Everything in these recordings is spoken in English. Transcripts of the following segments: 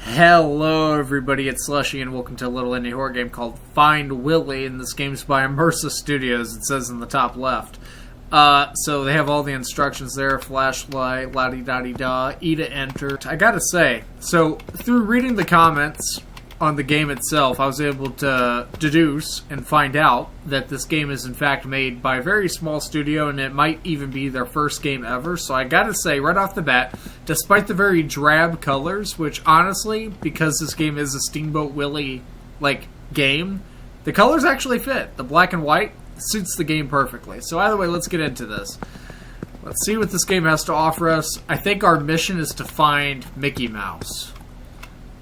Hello everybody, it's Slushy and welcome to a little indie horror game called Find Willie, and this game's by Immersive Studios, it says in the top left. So they have all the instructions there, flashlight, la-di-da-di-da, E to enter. I gotta say, so through reading the comments on the game itself, I was able to deduce and find out that this game is in fact made by a very small studio, and it might even be their first game ever. So I gotta say, right off the bat, despite the very drab colors, which honestly, because this game is a Steamboat Willie game, the colors actually fit. The black and white suits the game perfectly. So either way, let's get into this. Let's see what this game has to offer us. I think our mission is to find Mickey Mouse.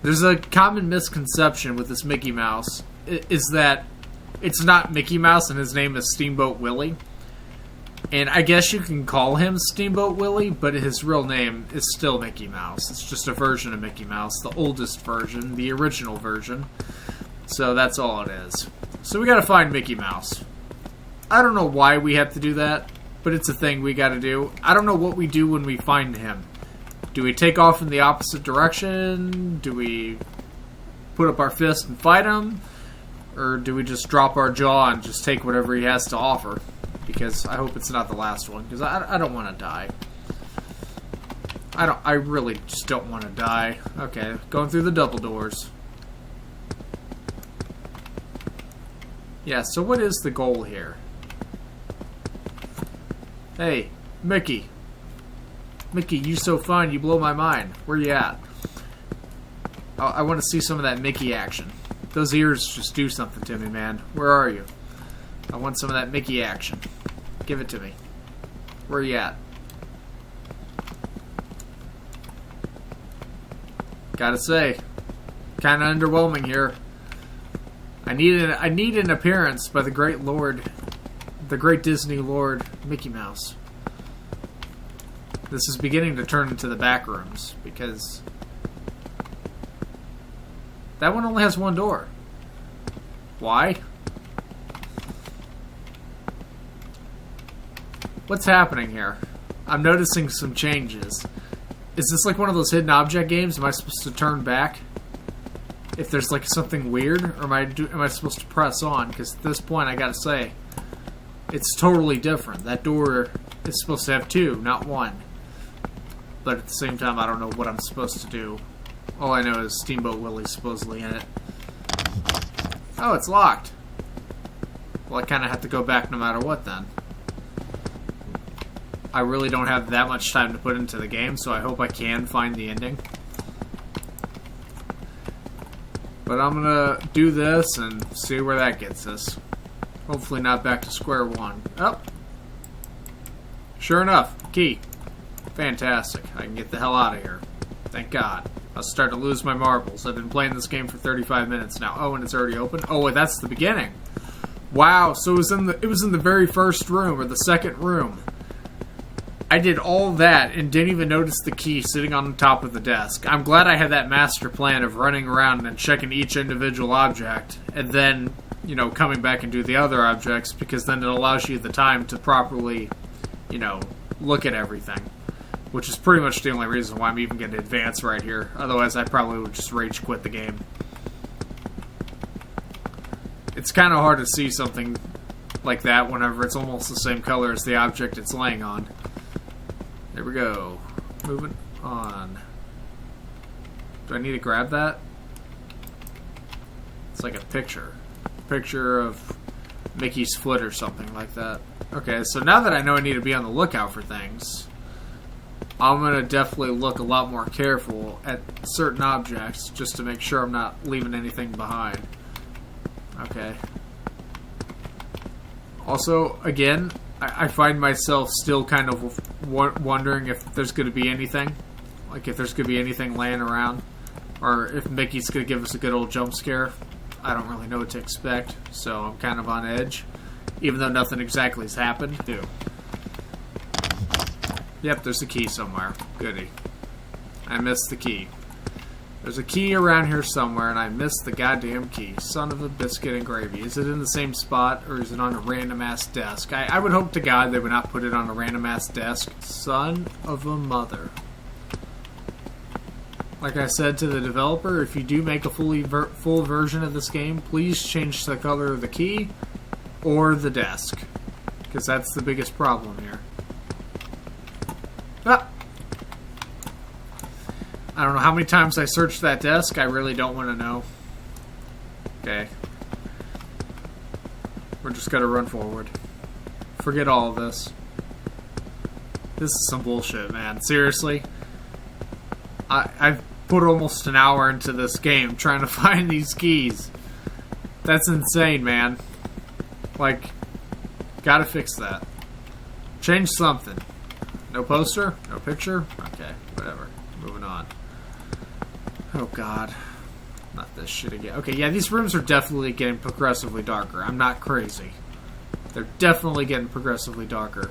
There's a common misconception with this Mickey Mouse, is that it's not Mickey Mouse and his name is Steamboat Willie. And I guess you can call him Steamboat Willie, but his real name is still Mickey Mouse. It's just a version of Mickey Mouse, the oldest version, the original version. So that's all it is. So we gotta find Mickey Mouse. I don't know why we have to do that, but it's a thing we gotta do. I don't know what we do when we find him. Do we take off in the opposite direction? Do we put up our fist and fight him? Or do we just drop our jaw and just take whatever he has to offer? Because I hope it's not the last one, because I don't want to die. I really just don't want to die. Okay, going through the double doors. Yeah, so what is the goal here? Hey, Mickey. Mickey, you so fine, you blow my mind. Where you at? I want to see some of that Mickey action. Those ears just do something to me, man. Where are you? I want some of that Mickey action. Give it to me. Where you at? Gotta say, kind of underwhelming here. I need an appearance by the great Lord, the great Disney Lord, Mickey Mouse. This is beginning to turn into the back rooms, because that one only has one door. Why? What's happening here? I'm noticing some changes. Is this like one of those hidden object games? Am I supposed to turn back if there's like something weird, or am I supposed to press on? Because at this point, I gotta say, it's totally different. That door is supposed to have two, not one. But at the same time, I don't know what I'm supposed to do. All I know is Steamboat Willie's supposedly in it. Oh, it's locked. Well, I kind of have to go back no matter what then. I really don't have that much time to put into the game, so I hope I can find the ending. But I'm gonna do this and see where that gets us. Hopefully not back to square one. Oh! Sure enough, key. Fantastic. I can get the hell out of here. Thank God. I'll start to lose my marbles. I've been playing this game for 35 minutes now. Oh, and it's already open? Oh, that's the beginning. Wow, so it was in the very first room, or the second room. I did all that and didn't even notice the key sitting on the top of the desk. I'm glad I had that master plan of running around and checking each individual object, and then, you know, coming back and do the other objects, because then it allows you the time to properly, you know, look at everything. Which is pretty much the only reason why I'm even going to advance right here. Otherwise, I probably would just rage quit the game. It's kind of hard to see something like that whenever it's almost the same color as the object it's laying on. There we go. Moving on. Do I need to grab that? It's like a picture. Picture of Mickey's foot or something like that. Okay, so now that I know I need to be on the lookout for things, I'm going to definitely look a lot more careful at certain objects just to make sure I'm not leaving anything behind. Okay. Also, again, I find myself still kind of wondering if there's going to be anything. Like if there's going to be anything laying around. Or if Mickey's going to give us a good old jump scare. I don't really know what to expect, so I'm kind of on edge. Even though nothing exactly has happened. Yep, there's a key somewhere. Goody. I missed the key. There's a key around here somewhere, and I missed the goddamn key. Son of a biscuit and gravy. Is it in the same spot, or is it on a random-ass desk? I would hope to God they would not put it on a random-ass desk. Son of a mother. Like I said to the developer, if you do make a full version of this game, please change the color of the key or the desk, because that's the biggest problem here. Ah! I don't know how many times I searched that desk. I really don't want to know. Okay. We're just going to run forward. Forget all of this. This is some bullshit, man. Seriously. I've put almost an hour into this game trying to find these keys. That's insane, man. Like, gotta fix that. Change something. No poster? No picture? Okay, whatever. Moving on. Oh, God. Not this shit again. Okay, yeah, these rooms are definitely getting progressively darker. I'm not crazy. They're definitely getting progressively darker.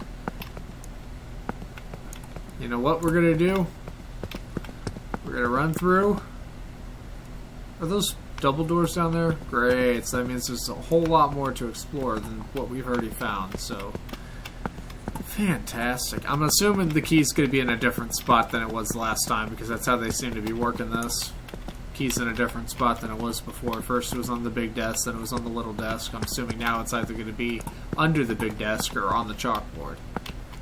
You know what we're gonna do? We're gonna run through. Are those double doors down there? Great. So that means there's a whole lot more to explore than what we've already found. So, fantastic. I'm assuming the key's gonna be in a different spot than it was last time, because that's how they seem to be working this. Key's in a different spot than it was before. First it was on the big desk, then it was on the little desk. I'm assuming now it's either going to be under the big desk or on the chalkboard.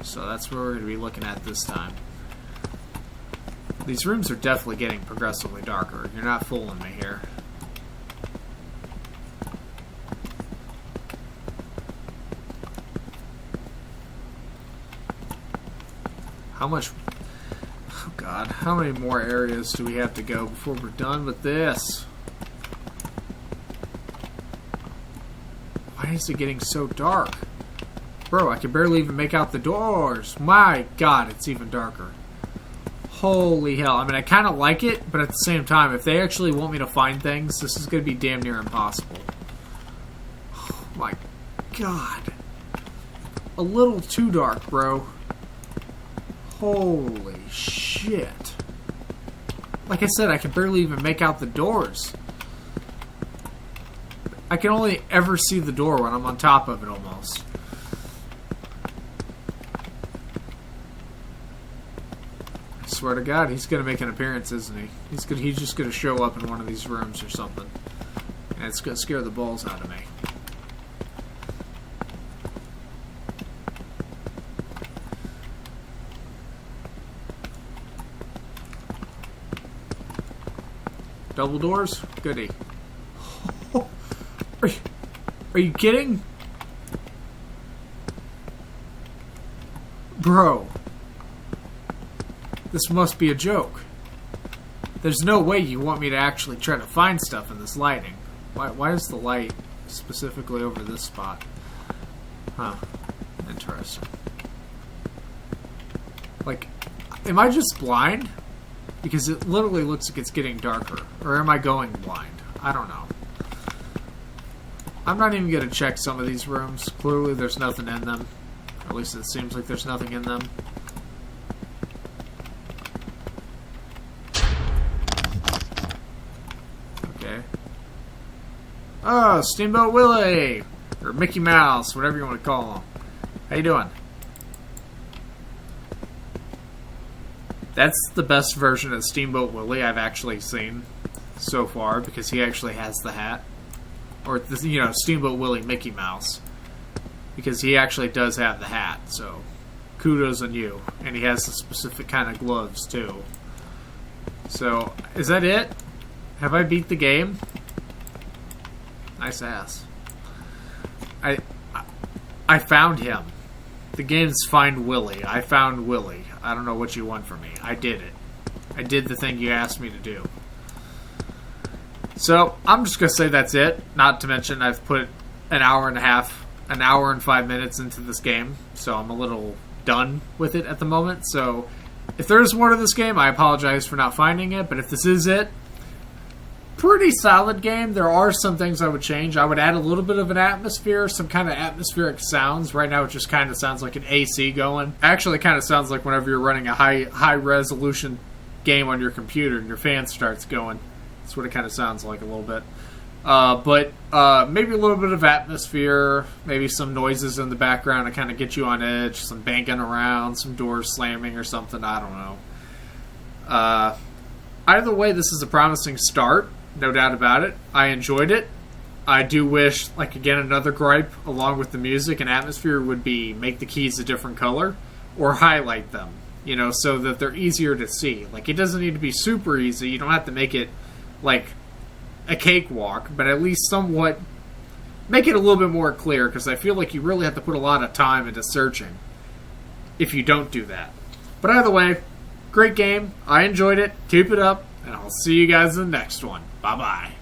So that's where we're going to be looking at this time. These rooms are definitely getting progressively darker. You're not fooling me here. How much... Oh God, how many more areas do we have to go before we're done with this? Why is it getting so dark? Bro, I can barely even make out the doors. My God, it's even darker. Holy hell. I mean, I kind of like it, but at the same time, if they actually want me to find things, this is going to be damn near impossible. Oh my God. A little too dark, bro. Holy shit. Like I said, I can barely even make out the doors. I can only ever see the door when I'm on top of it almost. I swear to God, he's going to make an appearance, isn't he? He's just going to show up in one of these rooms or something. And it's going to scare the balls out of me. Double doors? Goody. Are you kidding? Bro. This must be a joke. There's no way you want me to actually try to find stuff in this lighting. Why is the light specifically over this spot? Huh. Interesting. Like, am I just blind? Because it literally looks like it's getting darker. Or am I going blind? I don't know. I'm not even going to check some of these rooms. Clearly there's nothing in them. Or at least it seems like there's nothing in them. Okay. Oh, Steamboat Willie! Or Mickey Mouse, whatever you want to call him. How you doing? That's the best version of Steamboat Willie I've actually seen so far, because he actually has the hat. Or, you know, Steamboat Willie Mickey Mouse. Because he actually does have the hat, so kudos on you. And he has a specific kind of gloves, too. So, is that it? Have I beat the game? Nice ass. I found him. The game's Find Willie. I found Willie. I don't know what you want from me. I did it. I did the thing you asked me to do. So, I'm just going to say that's it. Not to mention I've put an hour and 5 minutes into this game. So I'm a little done with it at the moment. So, if there's more to this game, I apologize for not finding it. But if this is it, pretty solid game. There are some things I would change. I would add a little bit of an atmosphere, some kind of atmospheric sounds. Right now it just kind of sounds like an AC going. Actually, it kind of sounds like whenever you're running a high resolution game on your computer and your fan starts going. That's what it kind of sounds like a little bit. But maybe a little bit of atmosphere, maybe some noises in the background to kind of get you on edge, some banging around, some doors slamming or something. I don't know. Either way, this is a promising start, no doubt about it. I enjoyed it. I do wish, like, again, another gripe along with the music and atmosphere would be make the keys a different color or highlight them, you know, so that they're easier to see. Like, it doesn't need to be super easy. You don't have to make it like a cakewalk, but at least somewhat make it a little bit more clear, because I feel like you really have to put a lot of time into searching if you don't do that. But either way, great game. I enjoyed it. Keep it up, and I'll see you guys in the next one. Bye-bye.